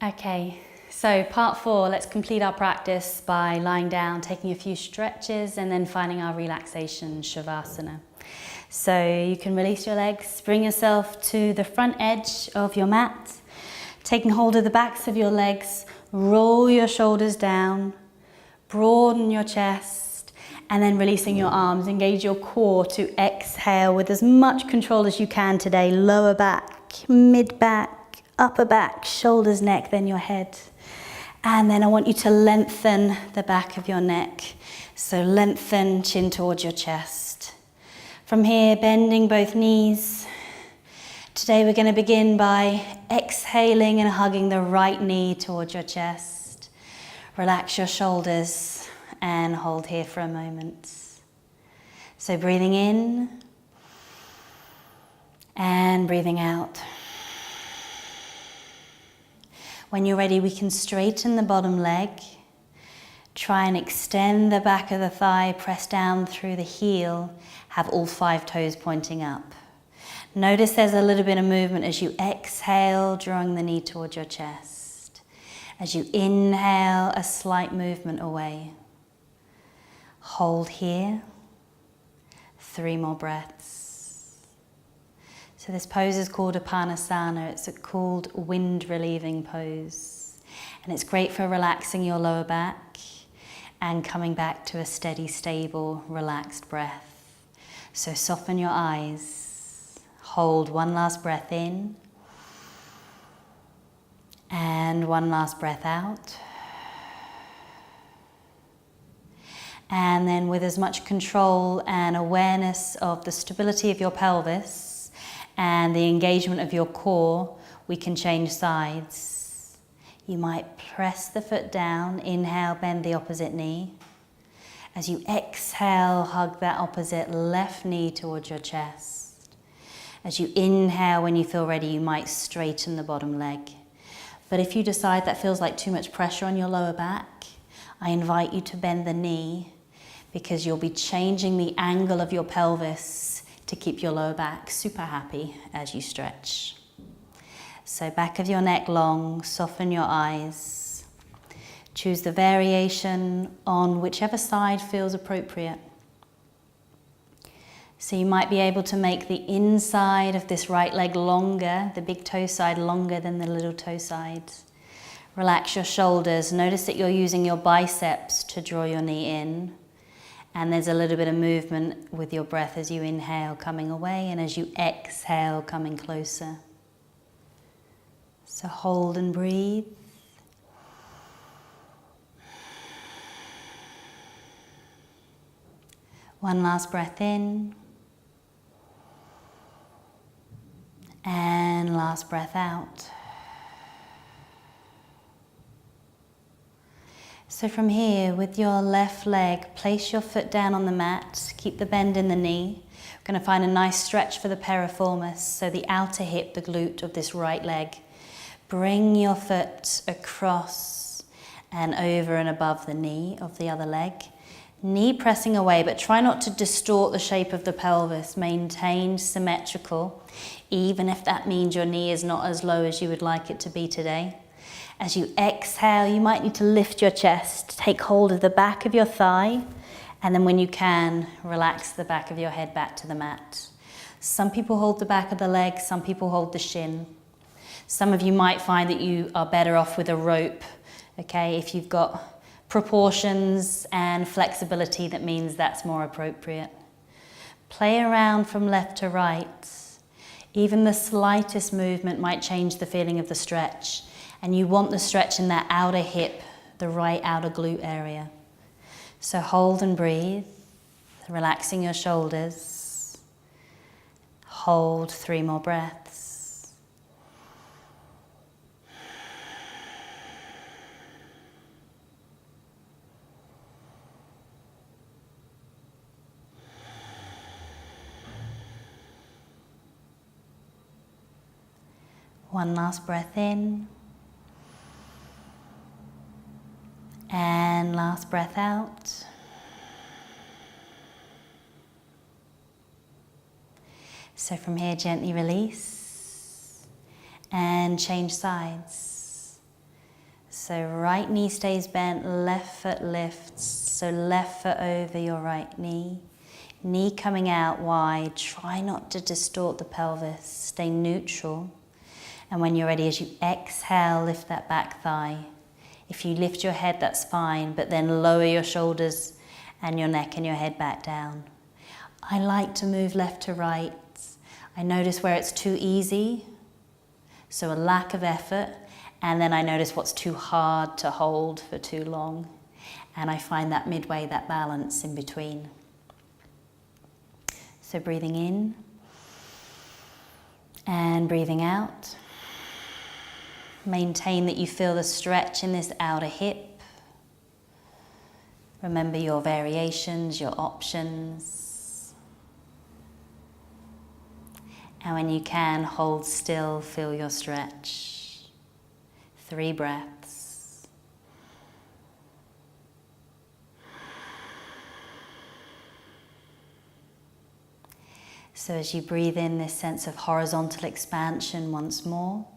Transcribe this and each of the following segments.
Okay, so part 4, let's complete our practice by lying down, taking a few stretches and then finding our relaxation, shavasana. So you can release your legs, bring yourself to the front edge of your mat, taking hold of the backs of your legs, roll your shoulders down, broaden your chest, and then releasing your arms. Engage your core to exhale with as much control as you can today. Lower back, mid back, upper back, shoulders, neck, then your head. And then I want you to lengthen the back of your neck. So lengthen, chin towards your chest. From here, bending both knees. Today we're going to begin by exhaling and hugging the right knee towards your chest. Relax your shoulders and hold here for a moment. So breathing in and breathing out. When you're ready, we can straighten the bottom leg. Try and extend the back of the thigh, press down through the heel, have all 5 toes pointing up. Notice there's a little bit of movement as you exhale, drawing the knee towards your chest. As you inhale, a slight movement away. Hold here. 3 more breaths. So this pose is called apanasana. It's a called wind relieving pose. And it's great for relaxing your lower back and coming back to a steady, stable, relaxed breath. So soften your eyes. Hold one last breath in. And one last breath out. And then with as much control and awareness of the stability of your pelvis and the engagement of your core, we can change sides. You might press the foot down, inhale, bend the opposite knee. As you exhale, hug that opposite left knee towards your chest. As you inhale, when you feel ready, you might straighten the bottom leg. But if you decide that feels like too much pressure on your lower back, I invite you to bend the knee, because you'll be changing the angle of your pelvis to keep your lower back super happy as you stretch. So back of your neck long, soften your eyes. Choose the variation on whichever side feels appropriate. So you might be able to make the inside of this right leg longer, the big toe side longer than the little toe side. Relax your shoulders. Notice that you're using your biceps to draw your knee in. And there's a little bit of movement with your breath as you inhale, coming away, and as you exhale, coming closer. So hold and breathe. One last breath in. And last breath out. So from here, with your left leg, place your foot down on the mat, keep the bend in the knee. We're going to find a nice stretch for the piriformis, so the outer hip, the glute of this right leg. Bring your foot across and over and above the knee of the other leg. Knee pressing away, but try not to distort the shape of the pelvis. Maintain symmetrical, even if that means your knee is not as low as you would like it to be today. As you exhale, you might need to lift your chest, take hold of the back of your thigh, and then when you can, relax the back of your head back to the mat. Some people hold the back of the leg, some people hold the shin. Some of you might find that you are better off with a rope, okay? If you've got proportions and flexibility, that means that's more appropriate. Play around from left to right. Even the slightest movement might change the feeling of the stretch. And you want the stretch in that outer hip, the right outer glute area. So hold and breathe, relaxing your shoulders. Hold 3 more breaths. One last breath in. And last breath out. So from here, gently release and change sides. So right knee stays bent, left foot lifts. So left foot over your right knee. Knee coming out wide. Try not to distort the pelvis. Stay neutral. And when you're ready, as you exhale, lift that back thigh. If you lift your head, that's fine, but then lower your shoulders and your neck and your head back down. I like to move left to right. I notice where it's too easy, so a lack of effort, and then I notice what's too hard to hold for too long. And I find that midway, that balance in between. So breathing in and breathing out. Maintain that you feel the stretch in this outer hip. Remember your variations, your options. And when you can, hold still, feel your stretch. 3 breaths. So as you breathe in this sense of horizontal expansion once more.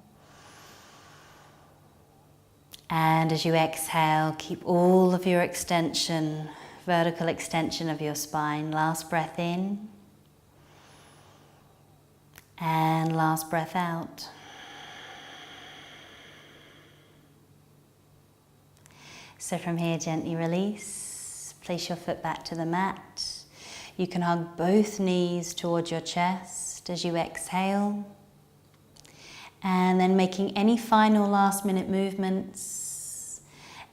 And as you exhale, keep all of your extension, vertical extension of your spine. Last breath in. And last breath out. So from here, gently release. Place your foot back to the mat. You can hug both knees towards your chest as you exhale. And then making any final last minute movements,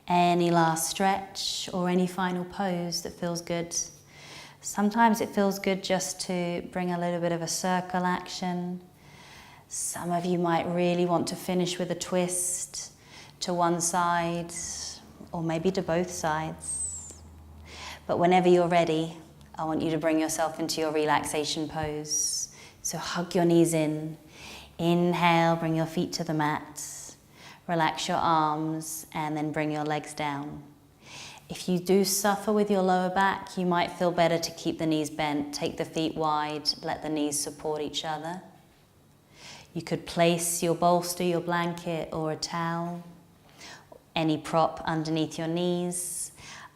any last stretch or any final pose that feels good. Sometimes it feels good just to bring a little bit of a circle action. Some of you might really want to finish with a twist to one side or maybe to both sides. But whenever you're ready, I want you to bring yourself into your relaxation pose. So hug your knees in. Inhale, bring your feet to the mat. Relax your arms and then bring your legs down. If you do suffer with your lower back, you might feel better to keep the knees bent. Take the feet wide, let the knees support each other. You could place your bolster, your blanket or a towel, any prop underneath your knees.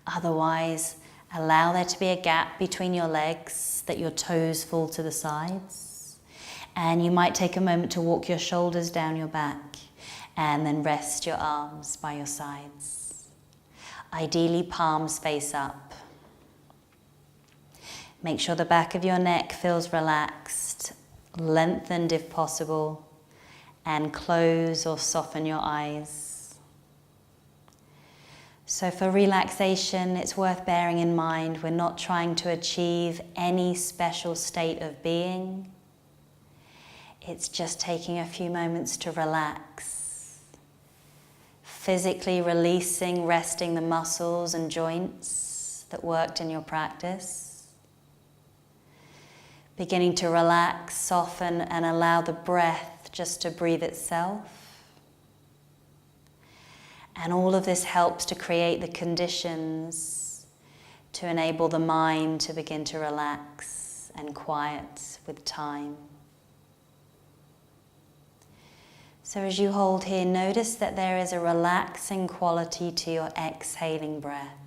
Otherwise, allow there to be a gap between your legs, that your toes fall to the sides. And you might take a moment to walk your shoulders down your back and then rest your arms by your sides. Ideally, palms face up. Make sure the back of your neck feels relaxed, lengthened if possible, and close or soften your eyes. So for relaxation, it's worth bearing in mind we're not trying to achieve any special state of being. It's just taking a few moments to relax. Physically releasing, resting the muscles and joints that worked in your practice. Beginning to relax, soften, and allow the breath just to breathe itself. And all of this helps to create the conditions to enable the mind to begin to relax and quiet with time. So as you hold here, notice that there is a relaxing quality to your exhaling breath.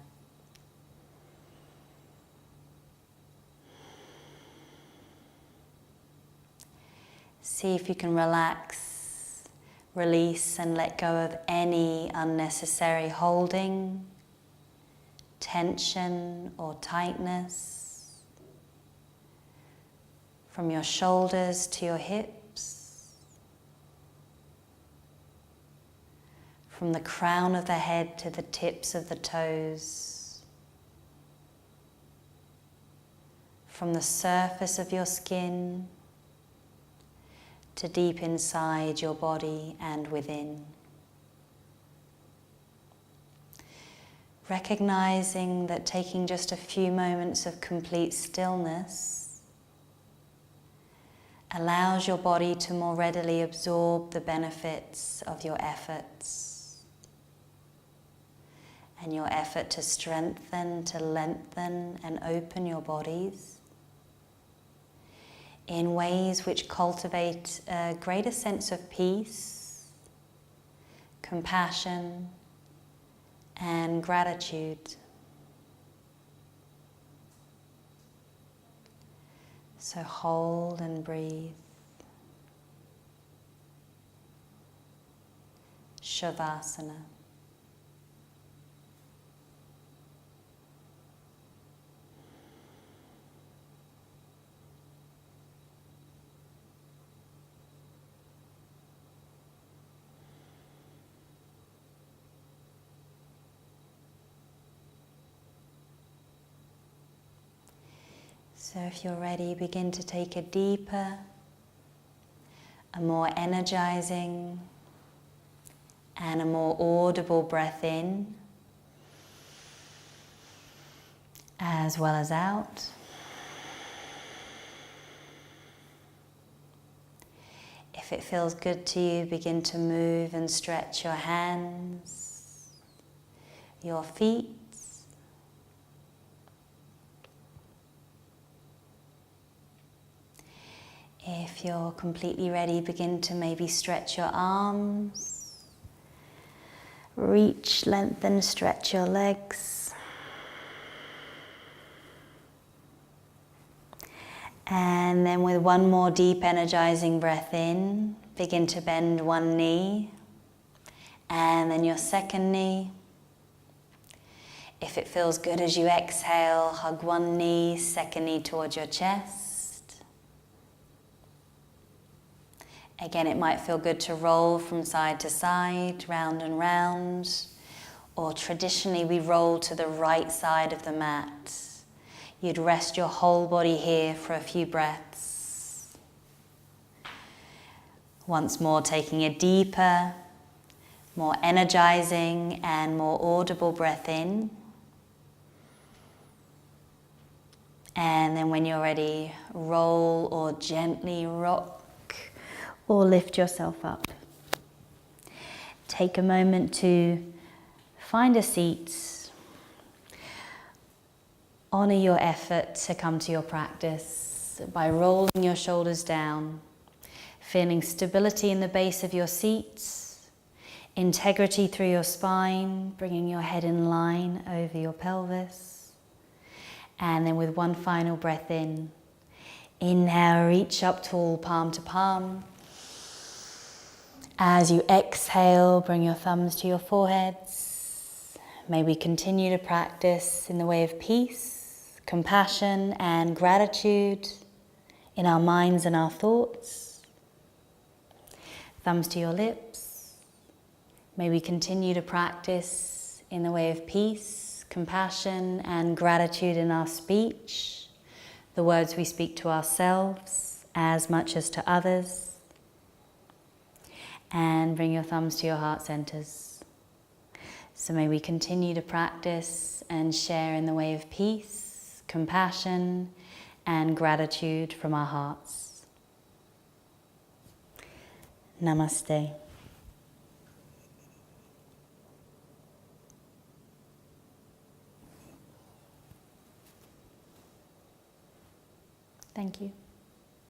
See if you can relax, release, and let go of any unnecessary holding, tension, or tightness. From your shoulders to your hips. From the crown of the head to the tips of the toes. From the surface of your skin to deep inside your body and within. Recognizing that taking just a few moments of complete stillness allows your body to more readily absorb the benefits of your efforts. And your effort to strengthen, to lengthen and open your bodies in ways which cultivate a greater sense of peace, compassion, and gratitude. So hold and breathe. Shavasana. So if you're ready, begin to take a deeper, a more energizing, and a more audible breath in, as well as out. If it feels good to you, begin to move and stretch your hands, your feet. If you're completely ready, begin to maybe stretch your arms. Reach, lengthen, stretch your legs. And then with one more deep energizing breath in, begin to bend one knee. And then your second knee. If it feels good as you exhale, hug one knee, second knee towards your chest. Again, it might feel good to roll from side to side, round and round, or traditionally we roll to the right side of the mat. You'd rest your whole body here for a few breaths. Once more, taking a deeper, more energizing and more audible breath in. And then when you're ready, roll or gently rock or lift yourself up. Take a moment to find a seat. Honor your effort to come to your practice by rolling your shoulders down, feeling stability in the base of your seat, integrity through your spine, bringing your head in line over your pelvis. And then with one final breath in, inhale, reach up tall, palm to palm. As you exhale, bring your thumbs to your foreheads. May we continue to practice in the way of peace, compassion, and gratitude in our minds and our thoughts. Thumbs to your lips. May we continue to practice in the way of peace, compassion, and gratitude in our speech, the words we speak to ourselves as much as to others. And bring your thumbs to your heart centers. So may we continue to practice and share in the way of peace, compassion, and gratitude from our hearts. Namaste. Thank you.